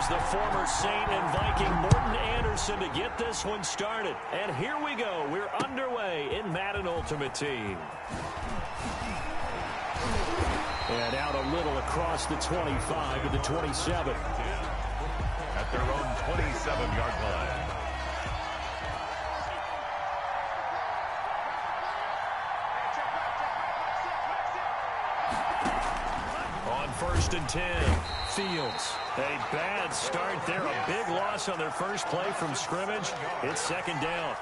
Here's the former Saint and Viking Morton Anderson to get this one started. And here we go. We're underway in Madden Ultimate Team. And out a little across the 25 to the 27. At their own 27-yard line. On 1st and 10, Fields. A bad start there. A big loss on their first play from scrimmage. It's 2nd down.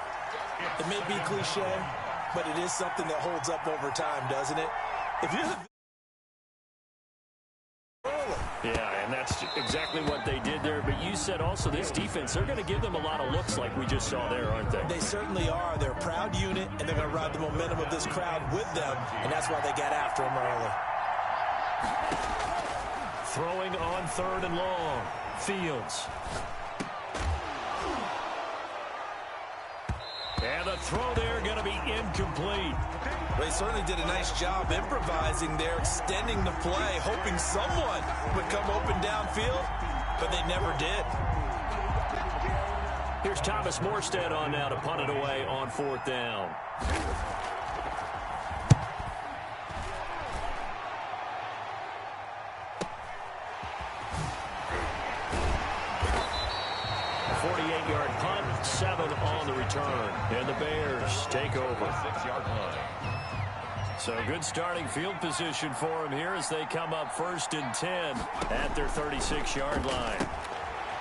It may be cliche, but it is something that holds up over time, doesn't it? If you're the yeah, and that's exactly what they did there. But you said also this defense, they're going to give them a lot of looks like we just saw there, aren't they? They certainly are. They're a proud unit, and they're going to ride the momentum of this crowd with them, and that's why they got after them early. Throwing on 3rd and long. Fields. And the throw there going to be incomplete. They certainly did a nice job improvising there, extending the play, hoping someone would come open downfield, but they never did. Here's Thomas Morstead on now to punt it away on 4th down. A 48-yard punt, 7 on the return. And the Bears take over. 6-yard line. So good starting field position for them here as they come up 1st and 10 at their 36-yard line.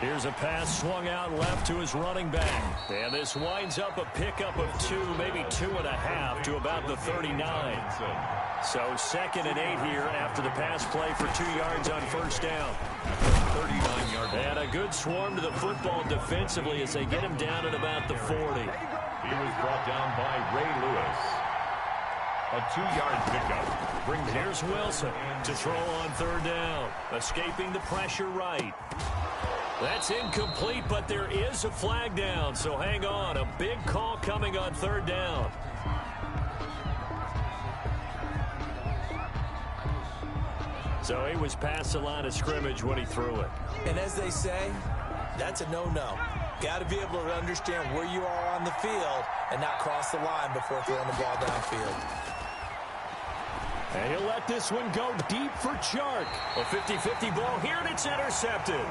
Here's a pass swung out left to his running back. And this winds up a pickup of 2, maybe 2.5 to about the 39. So 2nd and 8 here after the pass play for 2 yards on 1st down. 39-yard line. And a good swarm to the football defensively as they get him down at about the 40. He was brought down by Ray Lewis. A 2-yard pickup brings. Here's Wilson to throw on 3rd down. Escaping the pressure right. That's incomplete, but there is a flag down, so hang on. A big call coming on 3rd down. So he was past the line of scrimmage when he threw it. And as they say, that's a no-no. Got to be able to understand where you are on the field and not cross the line before throwing the ball downfield. And he'll let this one go deep for Chark. A 50-50 ball here, and it's intercepted.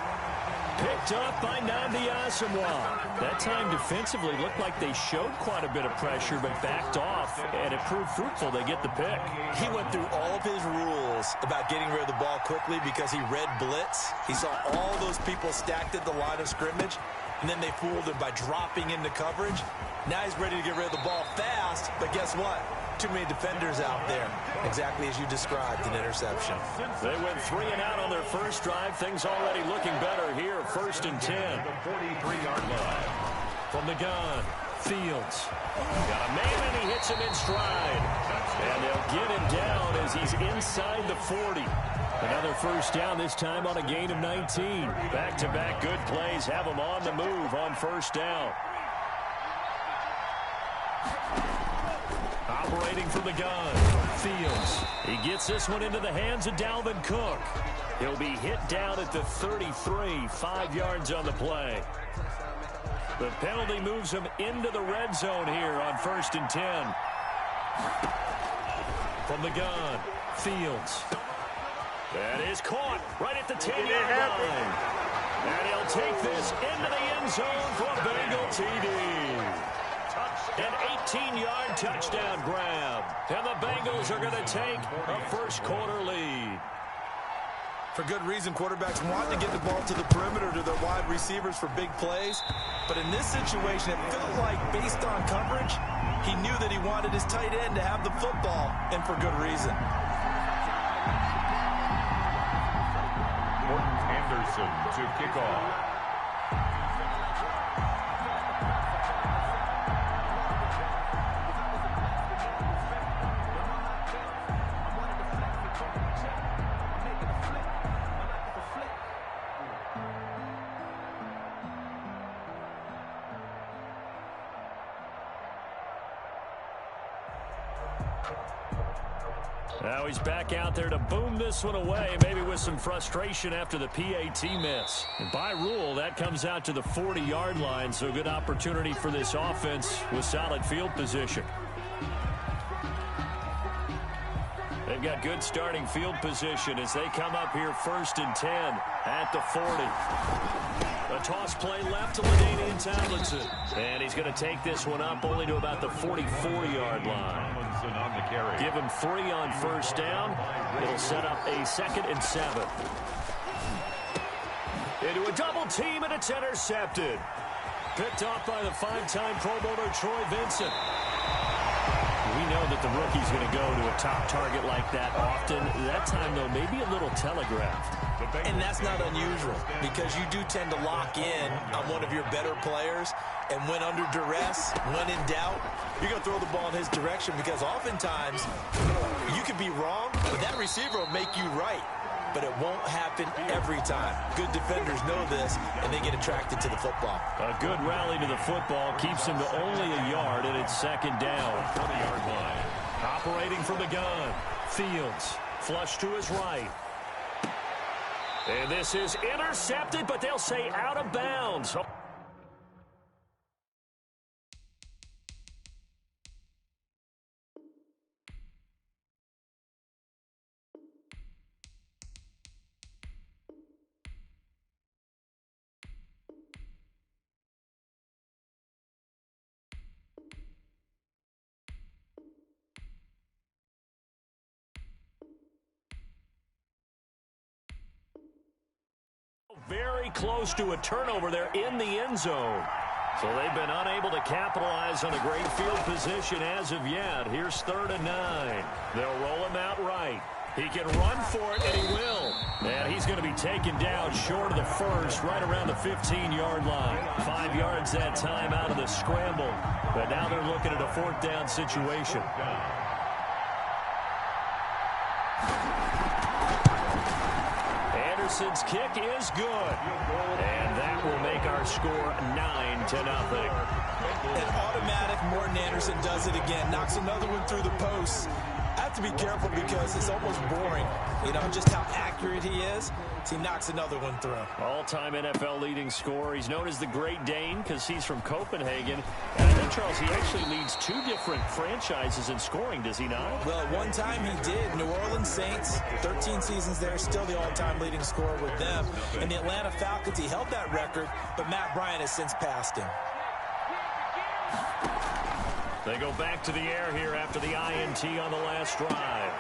Picked up by Nnamdi Asomugha. That time defensively looked like they showed quite a bit of pressure, but backed off, and it proved fruitful. They get the pick. He went through all of his rules about getting rid of the ball quickly because he read blitz. He saw all those people stacked at the line of scrimmage, and then they fooled him by dropping into coverage. Now he's ready to get rid of the ball fast, but guess what? Too many defenders out there. Exactly as you described, an interception. They went 3 and out on their first drive. Things already looking better here. 1st and 10. The 43-yard line. From the gun, Fields. Got a man, and he hits him in stride. And they'll get him down as he's inside the 40. Another 1st down, this time on a gain of 19. Back-to-back good plays have him on the move on 1st down. Operating from the gun, Fields. He gets this one into the hands of Dalvin Cook. He'll be hit down at the 33, 5 yards on the play. The penalty moves him into the red zone here on 1st and 10. From the gun, Fields. That is caught right at the 10-yard line. And he'll take this into the end zone for a Bengal TD. An 18-yard touchdown grab. And the Bengals are going to take a first-quarter lead. For good reason, quarterbacks want to get the ball to the perimeter to their wide receivers for big plays. But in this situation, it felt like, based on coverage, he knew that he wanted his tight end to have the football, and for good reason. Morton Anderson to kick off. Now he's back out there to boom this one away, maybe with some frustration after the PAT miss. And by rule, that comes out to the 40-yard line, so good opportunity for this offense with solid field position. They've got good starting field position as they come up here 1st and 10 at the 40. A toss play left to LaDainian Tomlinson. And he's going to take this one up only to about the 44-yard line. On the carry. Give him 3 on 1st down. It'll set up a 2nd and 7. Into a double team, and it's intercepted. Picked off by the 5-time Pro Bowler Troy Vincent. We know that the rookie's going to go to a top target like that often. That time, though, maybe a little telegraphed. And that's not unusual because you do tend to lock in on one of your better players. And when under duress, when in doubt, you're going to throw the ball in his direction because oftentimes you could be wrong, but that receiver will make you right. But it won't happen every time. Good defenders know this, and they get attracted to the football. A good rally to the football keeps him to only a yard, and it's 2nd down. 20-yard line. Operating from the gun, Fields, flush to his right. And this is intercepted, but they'll say out of bounds. Very close to a turnover there in the end zone. So they've been unable to capitalize on a great field position as of yet. Here's 3rd and 9. They'll roll him out right. He can run for it, and he will. And he's going to be taken down short of the first, right around the 15-yard line. 5 yards that time out of the scramble. But now they're looking at a 4th down situation. Anderson's kick is good. And that will make our score 9-0. An automatic Morton Anderson does it again. Knocks another one through the post. I have to be careful because it's almost boring, you know, just how accurate he is. So he knocks another one through. All-time NFL leading scorer. He's known as the Great Dane because he's from Copenhagen. And I think, Charles, he actually leads 2 different franchises in scoring, does he not? Well, at one time he did. New Orleans Saints, 13 seasons there, still the all-time leading scorer with them. And the Atlanta Falcons, he held that record, but Matt Bryant has since passed him. They go back to the air here after the INT on the last drive.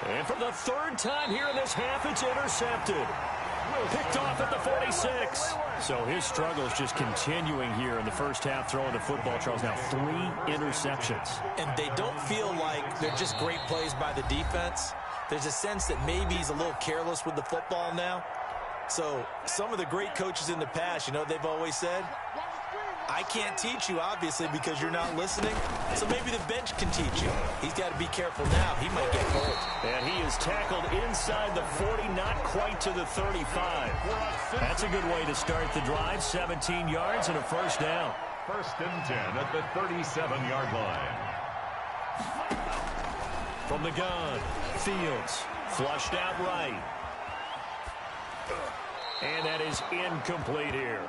And for the 3rd time here in this half, it's intercepted. Picked off at the 46. So his struggles just continuing here in the first half throwing the football, Charles. Now 3 interceptions. And they don't feel like they're just great plays by the defense. There's a sense that maybe he's a little careless with the football now. So some of the great coaches in the past, you know, they've always said, I can't teach you, obviously, because you're not listening. So maybe the bench can teach you. He's got to be careful now. He might get pulled. And he is tackled inside the 40, not quite to the 35. That's a good way to start the drive. 17 yards and a 1st down. 1st and 10 at the 37-yard line. From the gun, Fields flushed out right. And that is incomplete here.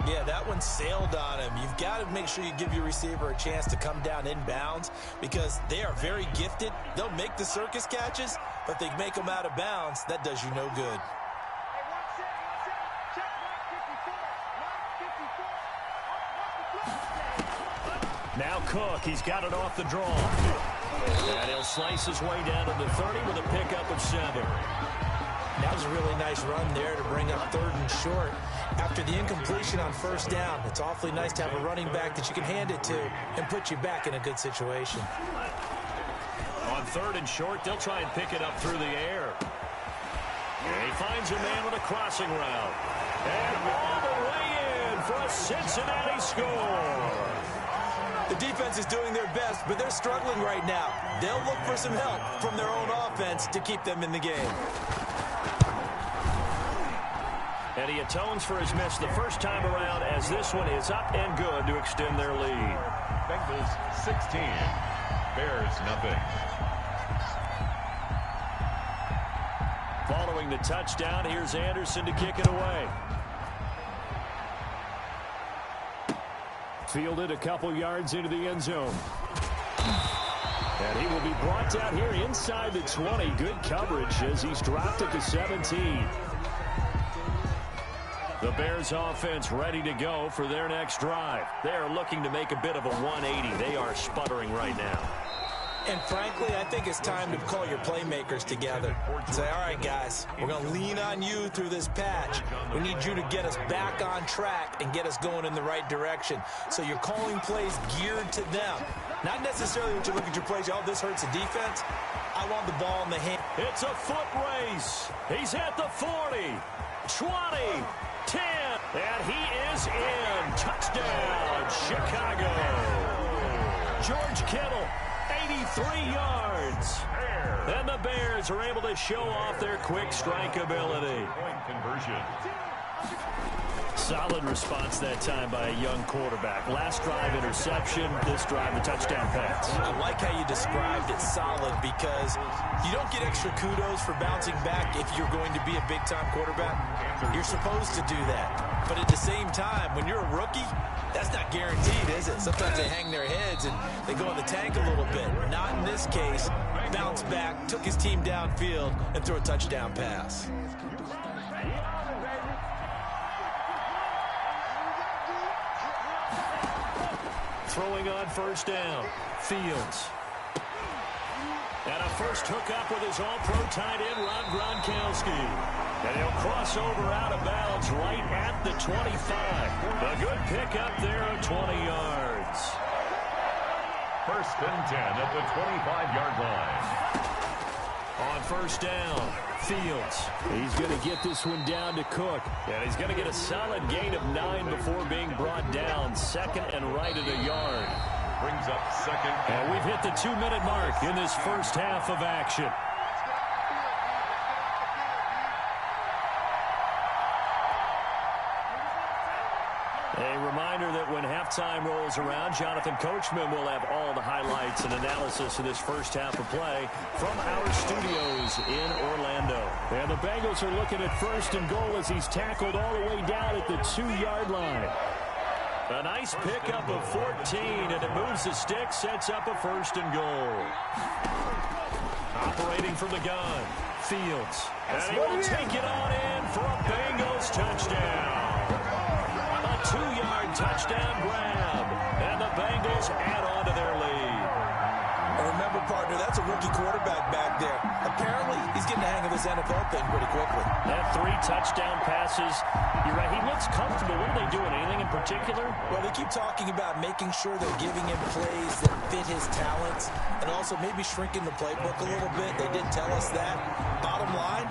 Yeah, that one sailed on him. You've got to make sure you give your receiver a chance to come down inbounds because they are very gifted. They'll make the circus catches, but they make them out of bounds. That does you no good. Now Cook, he's got it off the draw. And he'll slice his way down to the 30 with a pickup of 7. That was a really nice run there to bring up 3rd and short. After the incompletion on 1st down, it's awfully nice to have a running back that you can hand it to and put you back in a good situation. On 3rd and short, they'll try and pick it up through the air. And he finds a man with a crossing route. And all the way in for a Cincinnati score. The defense is doing their best, but they're struggling right now. They'll look for some help from their own offense to keep them in the game. And he atones for his miss the first time around as this one is up and good to extend their lead. Bengals 16, Bears nothing. the touchdown, here's Anderson to kick it away. Fielded a couple yards into the end zone. And he will be brought down here inside the 20. Good coverage as he's dropped at the 17. The Bears offense ready to go for their next drive. They are looking to make a bit of a 180. They are sputtering right now. And frankly, I think it's time to call your playmakers together. Say, all right, guys, we're going to lean on you through this patch. We need you to get us back on track and get us going in the right direction. So you're calling plays geared to them. Not necessarily that you look at your plays, oh, this hurts the defense. I want the ball in the hand. It's a foot race. He's at the 40, 20, 10, and he is in. Touchdown, Chicago. George Kittle, 83 yards. And the Bears are able to show off their quick strike ability. Point conversion. Solid response that time by a young quarterback. Last drive, interception. This drive, the touchdown pass. I like how you described it, solid, because you don't get extra kudos for bouncing back if you're going to be a big-time quarterback. You're supposed to do that. But at the same time, when you're a rookie, that's not guaranteed, is it? Sometimes they hang their heads and they go in the tank a little bit. Not in this case. Bounced back, took his team downfield, and threw a touchdown pass. Throwing on first down. Fields. And a first hookup with his all-pro tight end, Rob Gronkowski. And he'll cross over out of bounds right at the 25. A good pickup there of 20 yards. First and 10 at the 25-yard line. On first down, Fields. He's going to get this one down to Cook. And he's going to get a solid gain of 9 before being brought down. Second and right at a yard. Brings up second. And we've hit the 2-minute mark in this first half of action. A reminder that when halftime rolls around, Jonathan Coachman will have all the highlights and analysis of this first half of play from our studios in Orlando. And the Bengals are looking at first and goal as he's tackled all the way down at the 2-yard line. A nice pickup of 14, and it moves the stick, sets up a first and goal. Operating from the gun, Fields. And he will take it on in for a Bengals touchdown. A 2-yard touchdown grab, and the Bengals add on to their lead. Remember, partner, that's a rookie quarterback back there. Apparently, he's getting the hang of this NFL thing pretty quickly. That 3 touchdown passes. You're right, he looks comfortable. What are they doing? Anything in particular? Well, they keep talking about making sure they're giving him plays that fit his talents and also maybe shrinking the playbook a little bit. They did tell us that. Bottom line,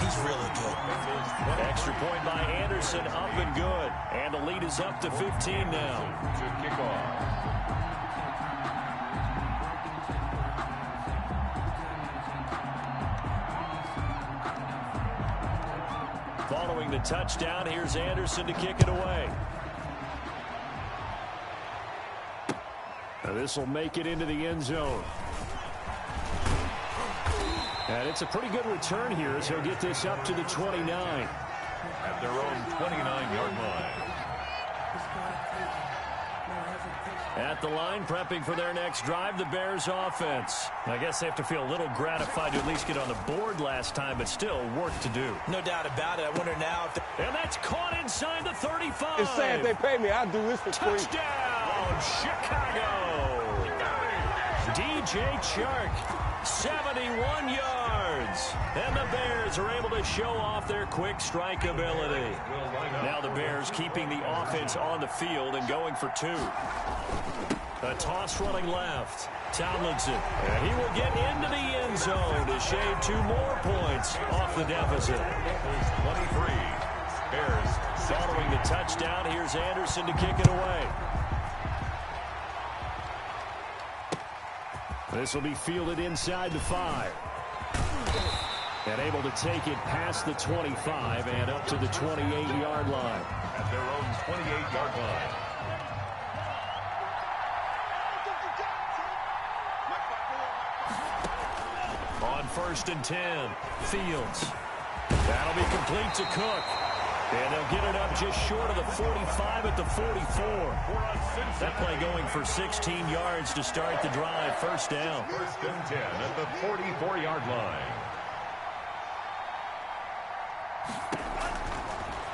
he's really good. Extra point by Anderson, up and good. And the lead is up to 15 now. To kick off. Following the touchdown, here's Anderson to kick it away. Now this will make it into the end zone. And it's a pretty good return here as he'll get this up to the 29. At their own 29-yard line. At the line, prepping for their next drive, the Bears offense. I guess they have to feel a little gratified to at least get on the board last time, but still work to do. No doubt about it. I wonder now if and that's caught inside the 35. It's sad they pay me. I'll do this for free. Touchdown, Chicago. DJ Chark, 71 yards. And the Bears are able to show off their quick strike ability. Now the Bears keeping the offense on the field and going for 2. A toss running left. Tomlinson. And he will get into the end zone to shave 2 more points off the deficit. 23. Bears following the touchdown. Here's Anderson to kick it away. This will be fielded inside the 5. And able to take it past the 25 and up to the 28-yard line. At their own 28-yard line. On first and 10, Fields. That'll be complete to Cook. And they'll get it up just short of the 45 at the 44. That play going for 16 yards to start the drive. First down. First and 10 at the 44-yard line.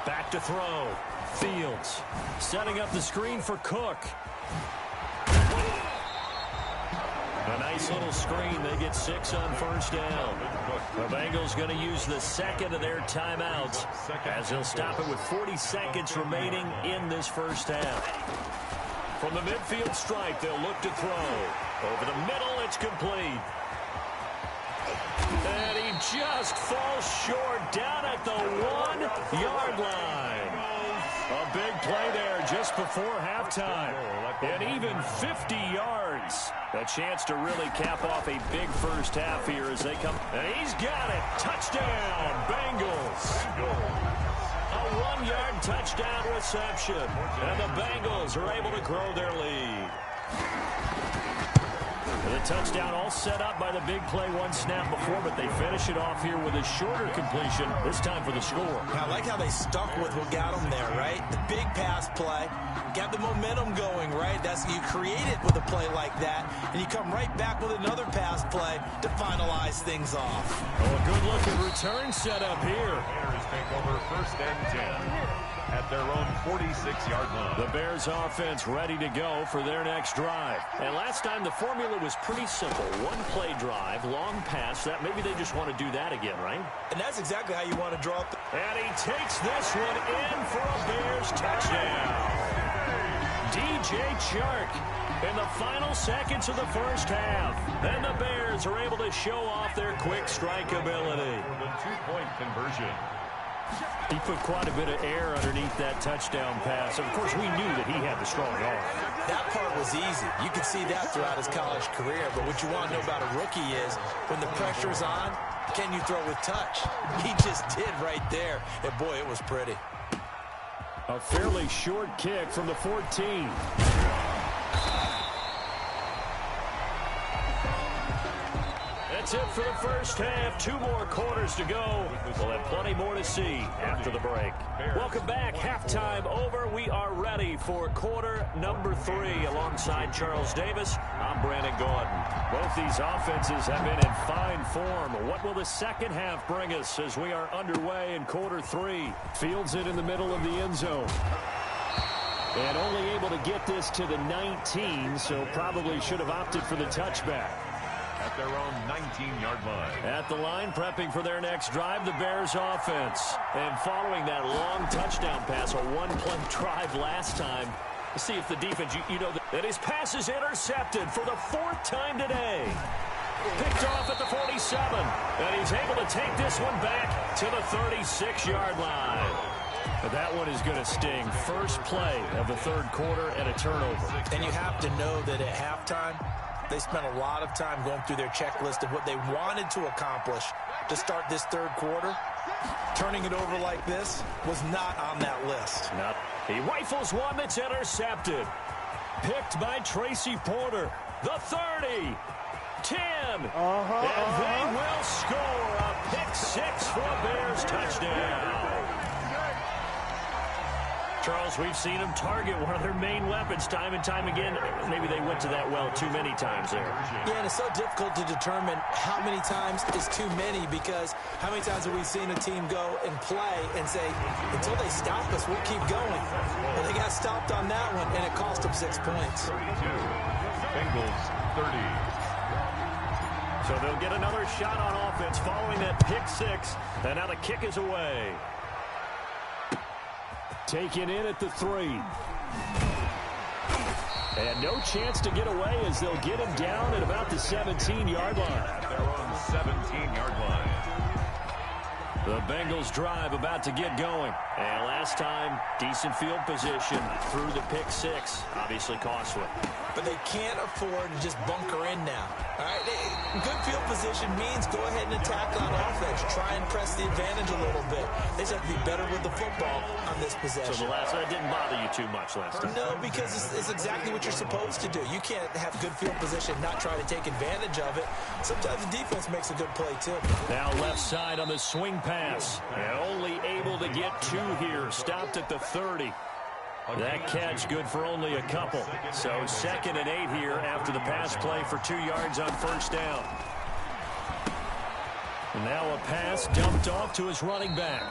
Back to throw. Fields setting up the screen for Cook. A nice little screen. They get 6 on first down. The Bengals going to use the second of their timeouts as they'll stop it with 40 seconds remaining in this first half. From the midfield stripe, they'll look to throw. Over the middle, it's complete. And he just falls short down at the 1-yard line. A big play there just before halftime. And even 50 yards. A chance to really cap off a big first half here as they come. And he's got it. Touchdown, Bengals. A 1-yard touchdown reception. And the Bengals are able to grow their lead. The touchdown all set up by the big play one snap before, but they finish it off here with a shorter completion, this time for the score. I like how they stuck with what got them there, right? The big pass play, got the momentum going, right? That's you create it with a play like that, and you come right back with another pass play to finalize things off. Oh, a good-looking return set up here. Bears take over first and 10 at their own 46-yard line. The Bears offense ready to go for their next drive. And last time the formula was pretty simple. One play drive, long pass. That maybe they just want to do that again, right? And that's exactly how you want to draw up. And he takes this one in for a Bears touchdown. DJ Chark in the final seconds of the first half. And the Bears are able to show off their quick strike ability. For the two-point conversion. He put quite a bit of air underneath that touchdown pass. Of course, we knew that he had the strong arm. That part was easy. You could see that throughout his college career. But what you want to know about a rookie is when the pressure's on, can you throw with touch? He just did right there. And, boy, it was pretty. A fairly short kick from the 14. That's it for the first half. 2 more quarters to go. We'll have plenty more to see after the break. Welcome back. Halftime over. We are ready for quarter number 3. Alongside Charles Davis, I'm Brandon Gordon. Both these offenses have been in fine form. What will the second half bring us as we are underway in quarter 3? Fields it in the middle of the end zone. And only able to get this to the 19, so probably should have opted for the touchback. At their own 19-yard line. At the line, prepping for their next drive, the Bears offense. And following that long touchdown pass, a one-play drive last time, to see if the defense, you know, that his pass is intercepted for the 4th time today. Picked off at the 47. And he's able to take this one back to the 36-yard line. But that one is going to sting. First play of the 3rd quarter and a turnover. And you have to know that at halftime, they spent a lot of time going through their checklist of what they wanted to accomplish to start this 3rd quarter. Turning it over like this was not on that list. No. He rifles one that's intercepted. Picked by Tracy Porter. The 30. 10. And they will score a pick 6 for a Bears touchdown. Charles, we've seen them target one of their main weapons time and time again. Maybe they went to that well too many times there. Yeah, and it's so difficult to determine how many times is too many, because how many times have we seen a team go and play and say, until they stop us, we'll keep going. Well, they got stopped on that one, and it cost them 6 points. 32. Bengals 30. So they'll get another shot on offense following that pick 6. And now the kick is away. Taken in at the 3. And no chance to get away as they'll get him down at about the 17-yard line. At their own 17-yard line. The Bengals drive about to get going. And last time, decent field position through the pick 6. Obviously costly. But they can't afford to just bunker in now. All right, good field position means go ahead and attack on offense. Try and press the advantage a little bit. They just have to be better with the football on this possession. So the last one didn't bother you too much last time? No, because it's exactly what you're supposed to do. You can't have good field position, not try to take advantage of it. Sometimes the defense makes a good play, too. Now left side on the swing pass. And only able to get 2 here. Stopped at the 30. That catch good for only a couple. So 2nd and 8 here after the pass play for 2 yards on first down. And now a pass dumped off to his running back.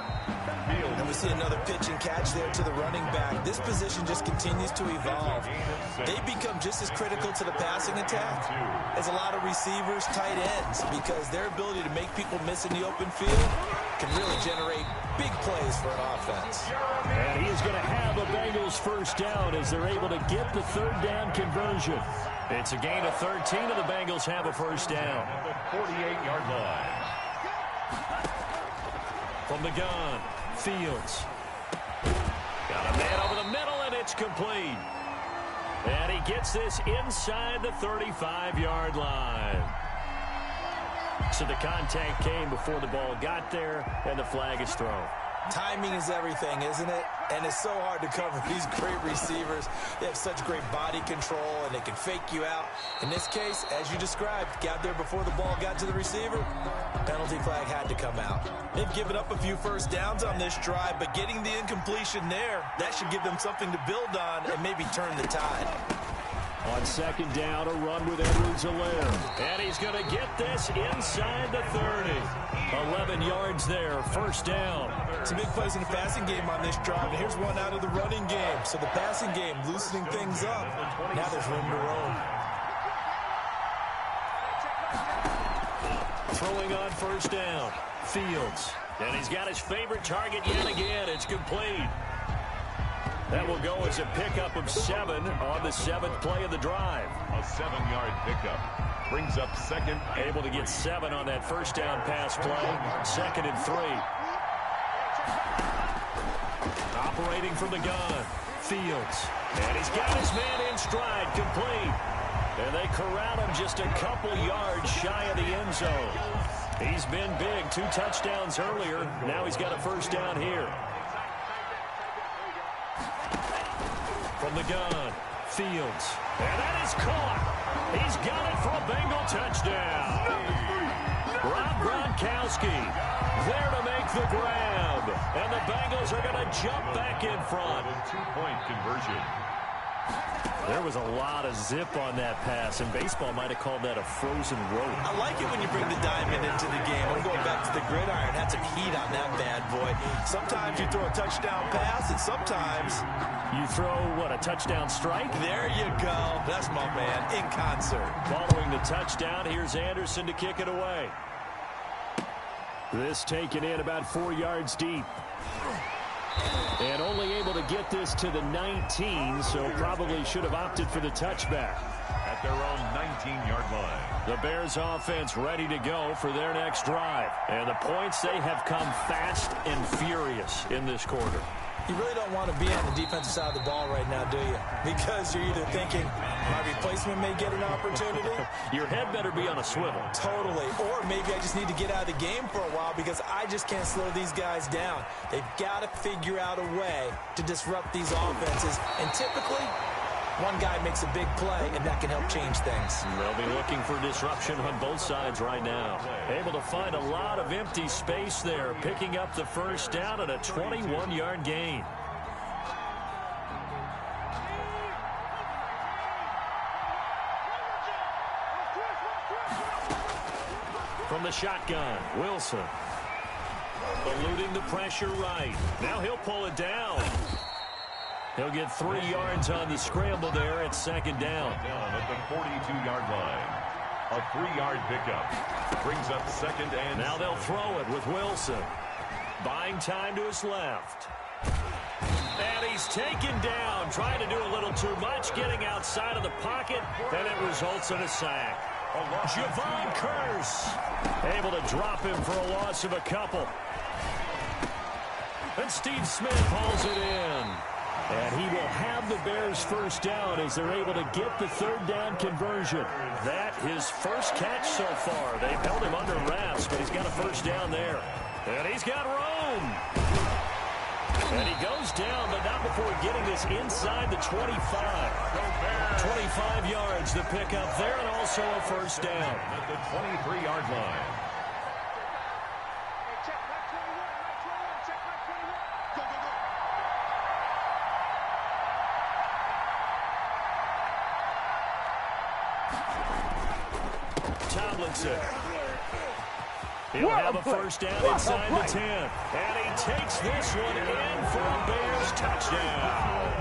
And we see another pitch and catch there to the running back. This position just continues to evolve. They become just as critical to the passing attack as a lot of receivers, tight ends, because their ability to make people miss in the open field can really generate big plays for an offense. And he is going to have a Bengals first down as they're able to get the 3rd down conversion. It's a gain of 13, and the Bengals have a first down. At the 48-yard line. From the gun, Fields. Got a man over the middle, and it's complete. And he gets this inside the 35-yard line. So the contact came before the ball got there, and the flag is thrown. Timing is everything, isn't it? And it's so hard to cover these great receivers. They have such great body control, and they can fake you out. In this case, as you described, got there before the ball got to the receiver. Penalty flag had to come out. They've given up a few first downs on this drive, but getting the incompletion there, that should give them something to build on and maybe turn the tide. On 2nd down, a run with Edwards-Helaire. And he's going to get this inside the 30. 11 yards there, first down. Some big plays in the passing game on this drive. And here's one out of the running game. So the passing game loosening things up. Now there's room to roam. Throwing on first down, Fields. And he's got his favorite target yet again. It's complete. That will go as a pickup of 7 on the 7th play of the drive. A 7-yard pickup. Brings up 2nd. Able to get 7 on that first down pass play. 2nd and 3. Operating from the gun, Fields. And he's got his man in stride, complete. And they corral him just a couple yards shy of the end zone. He's been big, 2 touchdowns earlier. Now he's got a first down here. From the gun, Fields. And that is caught. He's got it for a Bengal touchdown. Rob Gronkowski there to make the grab. And the Bengals are going to jump back in front. 2-point conversion. There was a lot of zip on that pass, and baseball might have called that a frozen rope. I like it when you bring the diamond into the game. I'm going back to the gridiron. Had some heat on that bad boy. Sometimes you throw a touchdown pass, and sometimes you throw, what, a touchdown strike? There you go. That's my man, in concert. Following the touchdown, here's Anderson to kick it away. This taken in about 4 yards deep. And only able to get this to the 19, so probably should have opted for the touchback. At their own 19-yard line. The Bears offense ready to go for their next drive. And the points, they have come fast and furious in this quarter. You really don't want to be on the defensive side of the ball right now, do you? Because you're either thinking, my replacement may get an opportunity. Your head better be on a swivel. Totally. Or maybe I just need to get out of the game for a while because I just can't slow these guys down. They've got to figure out a way to disrupt these offenses. And typically, one guy makes a big play, and that can help change things. They'll be looking for disruption on both sides right now. Able to find a lot of empty space there, picking up the first down at a 21-yard gain. From the shotgun, Wilson. Eluding the pressure right. Now he'll pull it down. He'll get 3 yards on the scramble there at 2nd down. Down at the 42-yard line. A 3-yard pickup. Brings up 2nd and... Now they'll throw it with Wilson. Buying time to his left. And he's taken down, trying to do a little too much, getting outside of the pocket, and it results in a sack. Javon Curse able to drop him for a loss of a couple. And Steve Smith hauls it in. And he will have the Bears first down as they're able to get the 3rd down conversion. That his first catch so far. They've held him under wraps, but he's got a first down there. And he's got room. And he goes down, but not before getting this inside the 25. 25 yards to pick up there, and also a first down. At the 23-yard line. Tomlinson. He'll have a first down inside the 10. And he takes this one in for a Bears touchdown.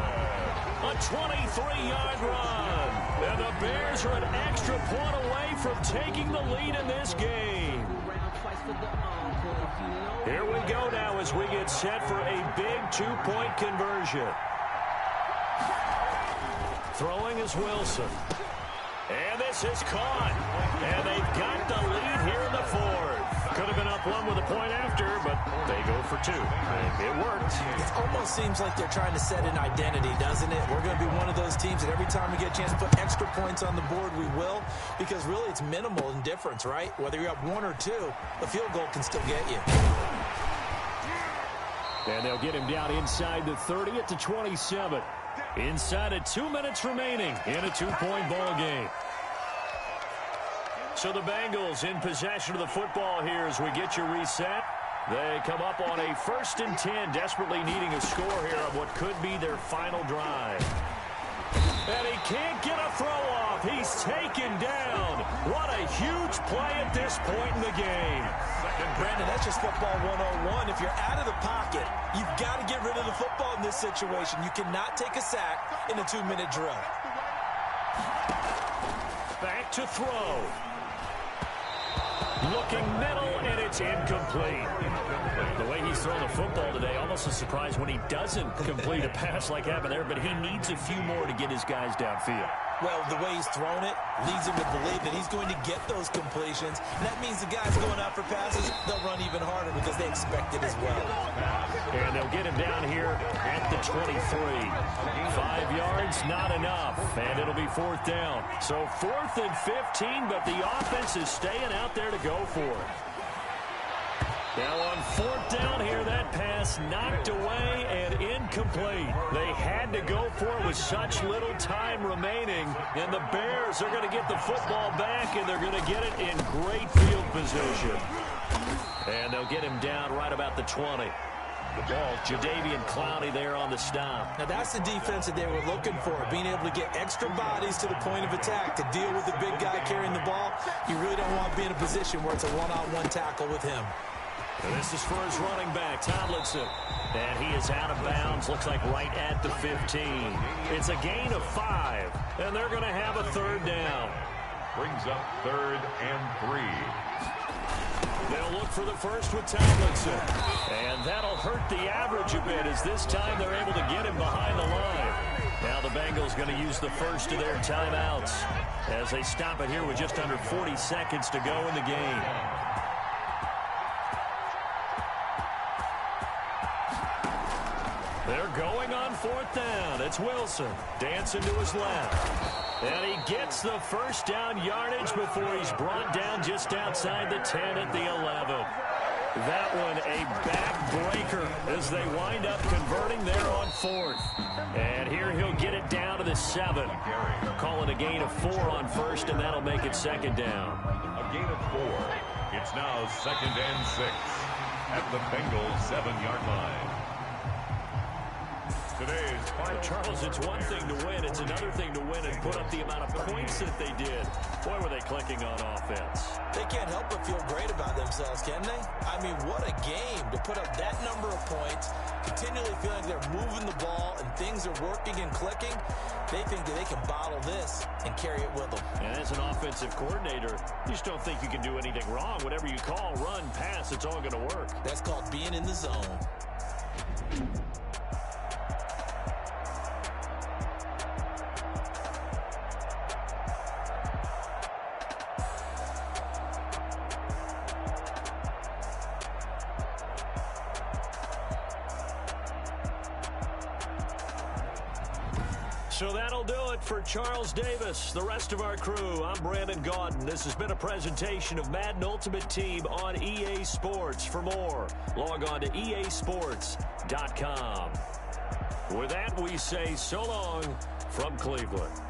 A 23-yard run. And the Bears are an extra point away from taking the lead in this game. Here we go now as we get set for a big two-point conversion. Throwing is Wilson. And this is caught. And they've got the lead here in the fourth. Could have been up one with a point after, but they go for two. It worked. It almost seems like they're trying to set an identity, doesn't it? We're going to be one of those teams that every time we get a chance to put extra points on the board, we will. Because really it's minimal in difference, right? Whether you're up one or two, a field goal can still get you. And they'll get him down inside the 30 at the 27. Inside of 2 minutes remaining in a two-point ball game. So the Bengals in possession of the football here as we get you reset. They come up on a 1st and 10, desperately needing a score here on what could be their final drive. And he can't get a throw off. He's taken down. What a huge play at this point in the game. And Brandon, that's just football 101. If you're out of the pocket, you've got to get rid of the football in this situation. You cannot take a sack in a 2-minute drill. Back to throw. Looking middle, and it's incomplete. The way he's thrown the football today, almost a surprise when he doesn't complete a pass like happened there, but he needs a few more to get his guys downfield. Well, the way he's thrown it leads him to believe that he's going to get those completions. And that means the guys going out for passes, they'll run even harder because they expect it as well. And they'll get him down here at the 23. 5 yards, not enough. And it'll be 4th down. So 4th and 15, but the offense is staying out there to go for it. Now on 4th down here, that pass knocked away and incomplete. They had to go for it with such little time remaining. And the Bears are going to get the football back, and they're going to get it in great field position. And they'll get him down right about the 20. The ball, Jadeveon Clowney there on the stop. Now that's the defense that they were looking for, being able to get extra bodies to the point of attack to deal with the big guy carrying the ball. You really don't want to be in a position where it's a one-on-one tackle with him. And this is for his running back, Tomlinson. And he is out of bounds, looks like right at the 15. It's a gain of 5, and they're going to have a 3rd down. Brings up 3rd and 3. They'll look for the first with Tomlinson. And that'll hurt the average a bit as this time they're able to get him behind the line. Now the Bengals going to use the first of their timeouts as they stop it here with just under 40 seconds to go in the game. They're going on 4th down. It's Wilson dancing to his left. And he gets the first down yardage before he's brought down just outside the 10 at the 11. That one a backbreaker as they wind up converting there on 4th. And here he'll get it down to the 7. Call it a gain of 4 on 1st, and that'll make it 2nd down. A gain of 4. It's now 2nd and 6 at the Bengals 7-yard line. Today's final. Charles, it's one thing to win. It's another thing to win and put up the amount of points that they did. Boy, were they clicking on offense. They can't help but feel great about themselves, can they? I mean, what a game to put up that number of points, continually feeling like they're moving the ball and things are working and clicking. They think that they can bottle this and carry it with them. And as an offensive coordinator, you just don't think you can do anything wrong. Whatever you call, run, pass, it's all going to work. That's called being in the zone. So that'll do it for Charles Davis, the rest of our crew. I'm Brandon Gaudin. This has been a presentation of Madden Ultimate Team on EA Sports. For more, log on to EASports.com. madden21.com. With that, we say so long from Cleveland.